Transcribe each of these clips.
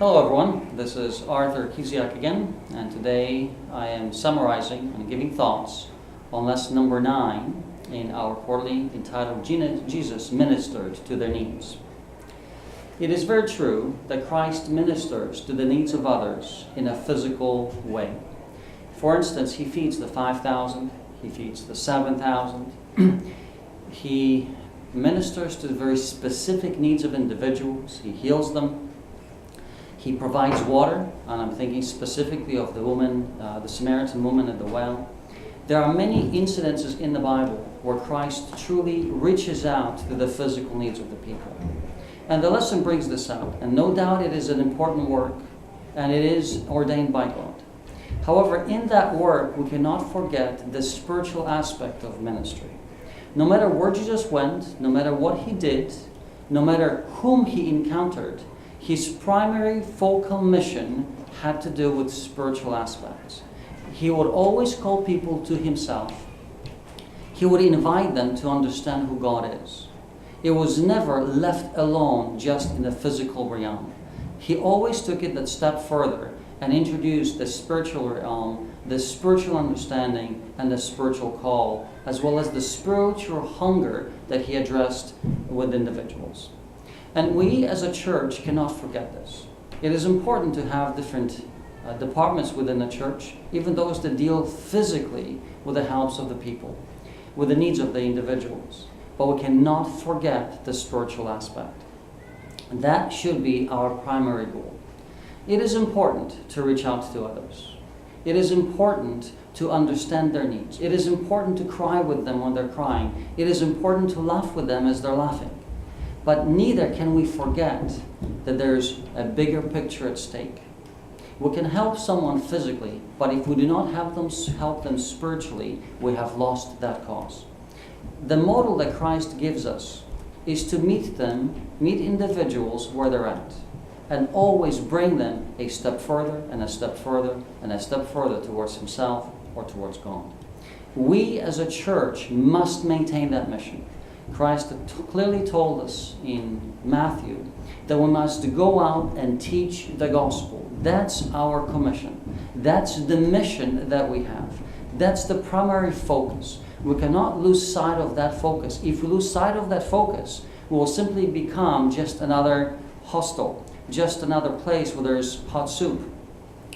Hello everyone, this is Arthur Kiziak again, and today I am summarizing and giving thoughts on lesson number 9 in our quarterly entitled Jesus Ministered to Their Needs. It is very true that Christ ministers to the needs of others in a physical way. For instance, He feeds the 5,000, He feeds the 7,000, He ministers to the very specific needs of individuals, He heals them. He provides water, and I'm thinking specifically of the woman, the Samaritan woman at the well. There are many incidences in the Bible where Christ truly reaches out to the physical needs of the people. And the lesson brings this out, and no doubt it is an important work, and it is ordained by God. However, in that work, we cannot forget the spiritual aspect of ministry. No matter where Jesus went, no matter what He did, no matter whom He encountered, His primary focal mission had to do with spiritual aspects. He would always call people to Himself. He would invite them to understand who God is. It was never left alone just in the physical realm. He always took it that step further and introduced the spiritual realm, the spiritual understanding, and the spiritual call, as well as the spiritual hunger that He addressed with individuals. And we as a church cannot forget this. It is important to have different departments within the church, even those that deal physically with the helps of the people, with the needs of the individuals. But we cannot forget the spiritual aspect. That should be our primary goal. It is important to reach out to others. It is important to understand their needs. It is important to cry with them when they're crying. It is important to laugh with them as they're laughing. But neither can we forget that there's a bigger picture at stake. We can help someone physically, but if we do not help them spiritually, we have lost that cause. The model that Christ gives us is to meet individuals where they're at, and always bring them a step further and a step further and a step further towards Himself or towards God. We as a church must maintain that mission. Christ clearly told us in Matthew that we must go out and teach the gospel. That's our commission. That's the mission that we have. That's the primary focus. We cannot lose sight of that focus. If we lose sight of that focus, we will simply become just another hostel, just another place where there's hot soup.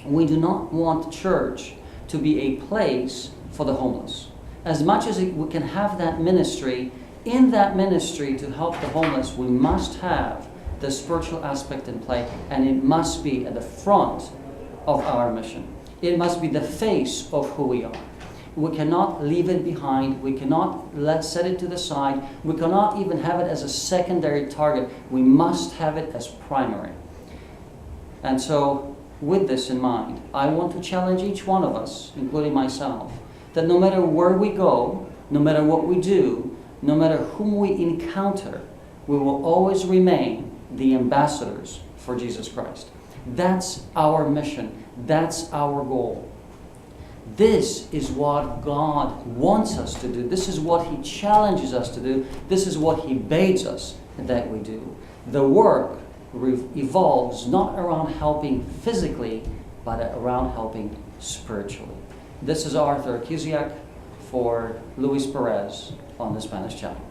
We do not want church to be a place for the homeless. As much as we can have that ministry, in that ministry to help the homeless, we must have the spiritual aspect in play, and it must be at the front of our mission. It must be the face of who we are. We cannot leave it behind. We cannot set it to the side. We cannot even have it as a secondary target. We must have it as primary. And so, with this in mind, I want to challenge each one of us, including myself, that no matter where we go, no matter what we do, no matter whom we encounter, we will always remain the ambassadors for Jesus Christ. That's our mission. That's our goal. This is what God wants us to do. This is what He challenges us to do. This is what He bids us that we do. The work evolves not around helping physically, but around helping spiritually. This is Arthur Kiziak for Luis Perez on the Spanish channel.